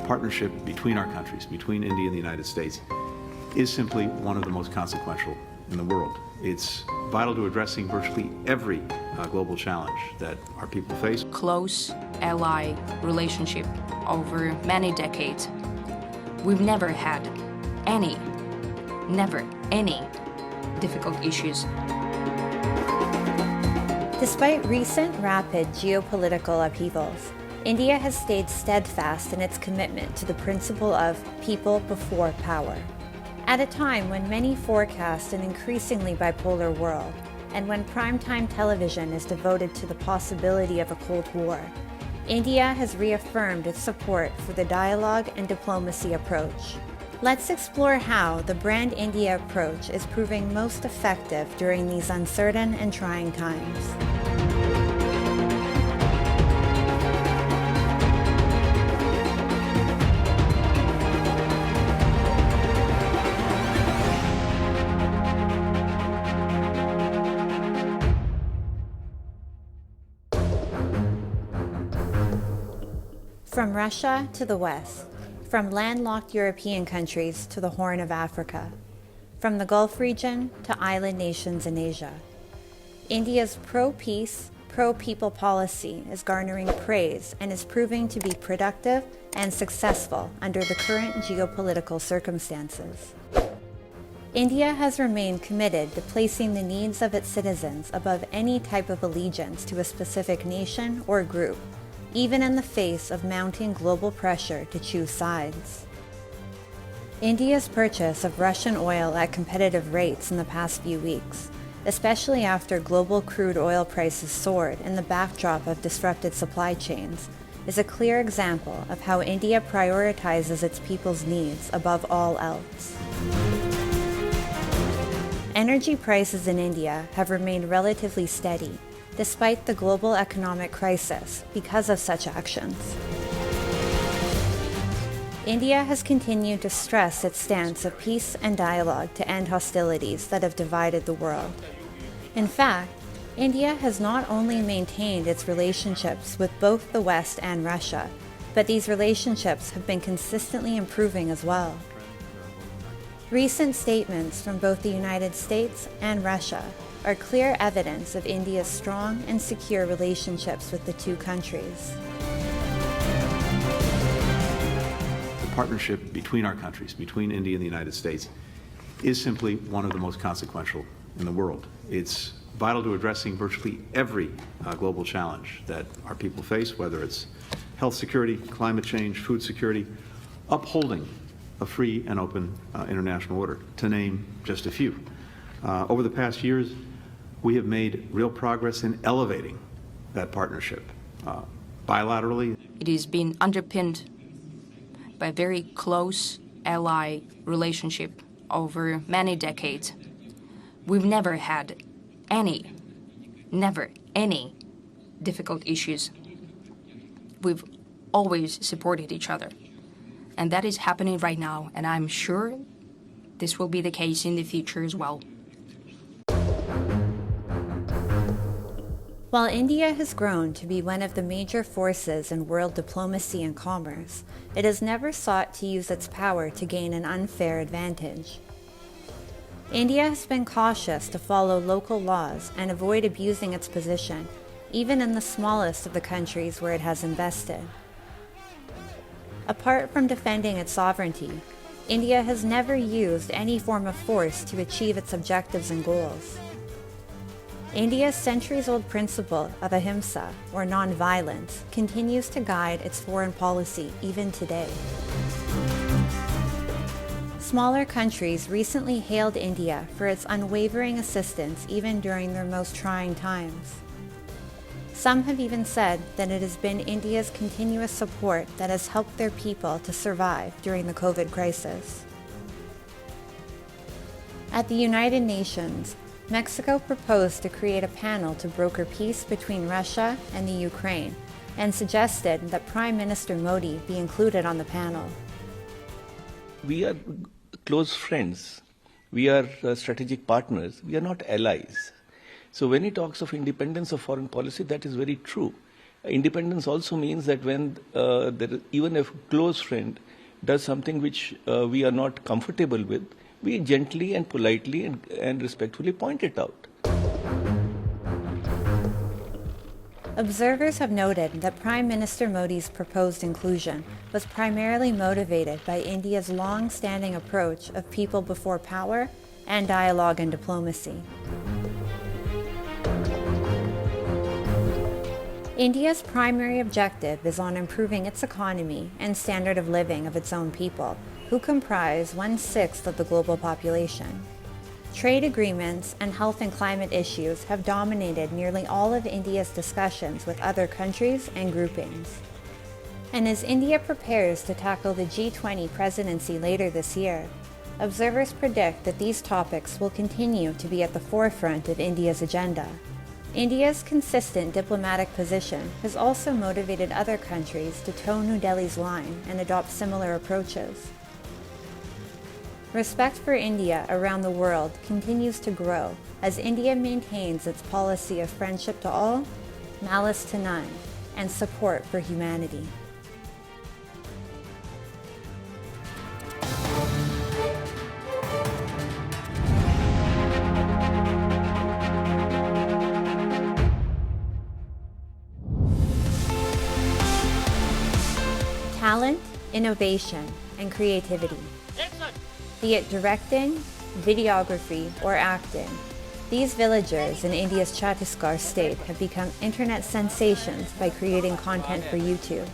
partnership between our countries, between India and the United States, is simply one of the most consequential in the world. It's vital to addressing virtually every global challenge that our people face. Close ally relationship over many decades. We've never had any difficult issues. Despite recent rapid geopolitical upheavals, India has stayed steadfast in its commitment to the principle of people before power. At a time when many forecast an increasingly bipolar world, and when primetime television is devoted to the possibility of a Cold War, India has reaffirmed its support for the dialogue and diplomacy approach. Let's explore how the Brand India approach is proving most effective during these uncertain and trying times. From Russia to the West, from landlocked European countries to the Horn of Africa, from the Gulf region to island nations in Asia, India's pro-peace, pro-people policy is garnering praise and is proving to be productive and successful under the current geopolitical circumstances. India has remained committed to placing the needs of its citizens above any type of allegiance to a specific nation or group, even in the face of mounting global pressure to choose sides. India's purchase of Russian oil at competitive rates in the past few weeks, especially after global crude oil prices soared in the backdrop of disrupted supply chains, is a clear example of how India prioritizes its people's needs above all else. Energy prices in India have remained relatively steady, despite the global economic crisis, because of such actions. India has continued to stress its stance of peace and dialogue to end hostilities that have divided the world. In fact, India has not only maintained its relationships with both the West and Russia, but these relationships have been consistently improving as well. Recent statements from both the United States and Russia are clear evidence of India's strong and secure relationships with the two countries. The partnership between our countries, between India and the United States, is simply one of the most consequential in the world. It's vital to addressing virtually every global challenge that our people face, whether it's health security, climate change, food security, upholding a free and open international order, to name just a few. Over the past years, we have made real progress in elevating that partnership bilaterally. It has been underpinned by a very close ally relationship over many decades. We've never had any difficult issues. We've always supported each other. And that is happening right now, and I'm sure this will be the case in the future as well. While India has grown to be one of the major forces in world diplomacy and commerce, it has never sought to use its power to gain an unfair advantage. India has been cautious to follow local laws and avoid abusing its position, even in the smallest of the countries where it has invested. Apart from defending its sovereignty, India has never used any form of force to achieve its objectives and goals. India's centuries-old principle of ahimsa, or non-violence, continues to guide its foreign policy even today. Smaller countries recently hailed India for its unwavering assistance even during their most trying times. Some have even said that it has been India's continuous support that has helped their people to survive during the COVID crisis. At the United Nations, Mexico proposed to create a panel to broker peace between Russia and the Ukraine, and suggested that Prime Minister Modi be included on the panel. We are close friends. We are strategic partners. We are not allies. So when he talks of independence of foreign policy, that is very true. Independence also means that when even if a close friend does something which we are not comfortable with, we gently and politely and respectfully point it out. Observers have noted that Prime Minister Modi's proposed inclusion was primarily motivated by India's long-standing approach of people before power and dialogue and diplomacy. India's primary objective is on improving its economy and standard of living of its own people, who comprise 1/6 of the global population. Trade agreements and health and climate issues have dominated nearly all of India's discussions with other countries and groupings. And as India prepares to tackle the G20 presidency later this year, observers predict that these topics will continue to be at the forefront of India's agenda. India's consistent diplomatic position has also motivated other countries to toe New Delhi's line and adopt similar approaches. Respect for India around the world continues to grow as India maintains its policy of friendship to all, malice to none, and support for humanity. Talent, innovation, and creativity. Be it directing, videography, or acting, these villagers in India's Chhattisgarh state have become internet sensations by creating content for YouTube.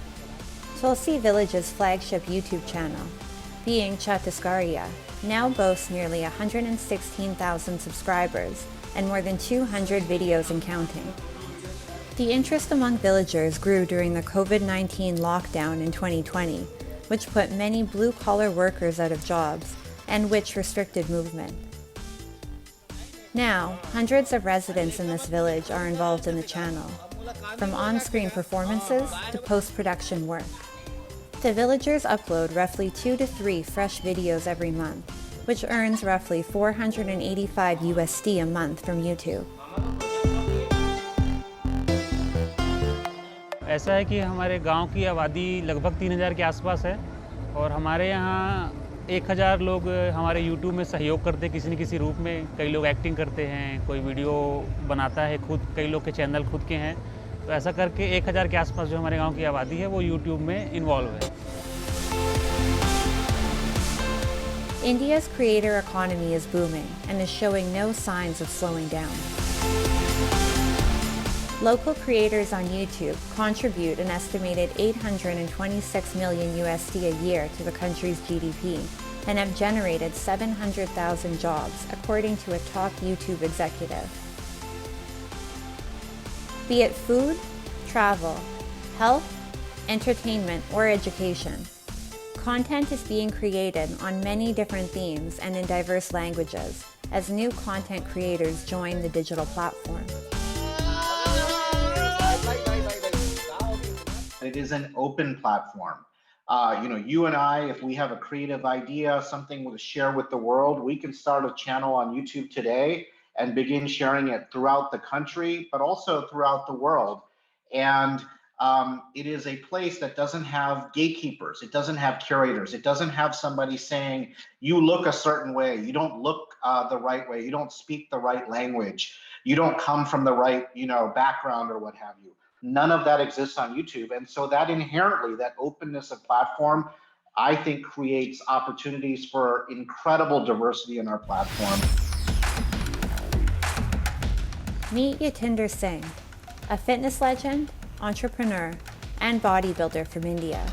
Tulsi Village's flagship YouTube channel, Being Chhattisgarhia, now boasts nearly 116,000 subscribers and more than 200 videos and counting. The interest among villagers grew during the COVID-19 lockdown in 2020, which put many blue-collar workers out of jobs and which restricted movement. Now, hundreds of residents in this village are involved in the channel, from on-screen performances to post-production work. The villagers upload roughly 2 to 3 fresh videos every month, which earns roughly $485 USD a month from YouTube. ऐसा है कि हमारे गांव की आबादी लगभग 3000 के आसपास है और हमारे यहाँ 1000 लोग हमारे YouTube में सहयोग करते हैं किसी न किसी रूप में। कई लोग एक्टिंग करते हैं, कोई वीडियो बनाता है खुद, कई लोग के चैनल खुद के हैं। तो ऐसा करके 1000 के आसपास जो हमारे गांव की आबादी है वो YouTube में इन्वॉल्व है। India's creator economy is booming and is showing no signs of slowing down. Local creators on YouTube contribute an estimated 826 million USD a year to the country's GDP and have generated 700,000 jobs, according to a top YouTube executive. Be it food, travel, health, entertainment, or education, content is being created on many different themes and in diverse languages as new content creators join the digital platform. It is an open platform. You and I, if we have a creative idea, something to share with the world, we can start a channel on YouTube today and begin sharing it throughout the country, but also throughout the world. And it is a place that doesn't have gatekeepers. It doesn't have curators. It doesn't have somebody saying, you look a certain way. You don't look the right way. You don't speak the right language. You don't come from the right, background or what have you. None of that exists on YouTube. And so that inherently, that openness of platform, I think creates opportunities for incredible diversity in our platform. Meet Yatinder Singh, a fitness legend, entrepreneur, and bodybuilder from India.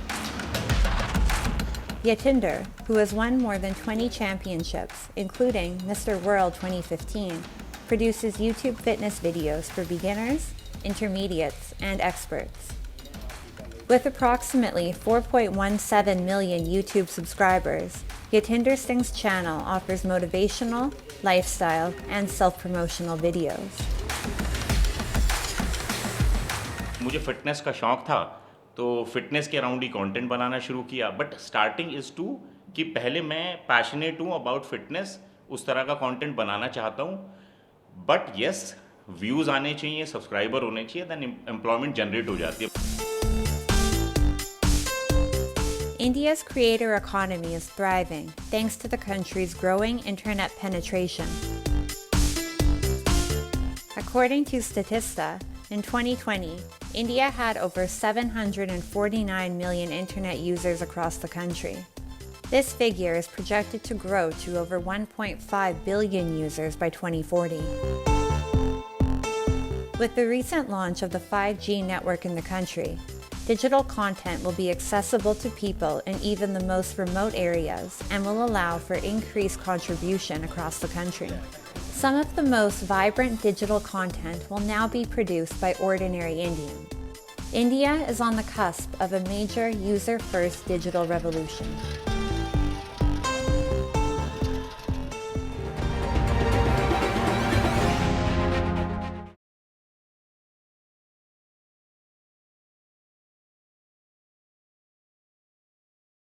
Yatinder, who has won more than 20 championships, including Mr. World 2015, produces YouTube fitness videos for beginners, intermediates, and experts. With approximately 4.17 million YouTube subscribers, Yatinder Singh's channel offers motivational, lifestyle, and self-promotional videos. मुझे fitness का शौक़ था तो fitness के around ही content बनाना शुरू किया but starting is to कि पहले मैं पैशनेट हूँ अबाउट फिटनेस उस तरह का कंटेंट बनाना चाहता हूँ बट येस व्यूज़ आने चाहिए, सब्सक्राइबर होने चाहिए, देन एम्प्लॉयमेंट जनरेट हो जाती है. India's creator economy is thriving thanks to the country's growing internet penetration. According to Statista, in 2020, India had over 749 million internet users across the country. This figure is projected to grow to over 1.5 billion users by 2040. With the recent launch of the 5G network in the country, digital content will be accessible to people in even the most remote areas and will allow for increased contribution across the country. Some of the most vibrant digital content will now be produced by ordinary Indians. India is on the cusp of a major user-first digital revolution.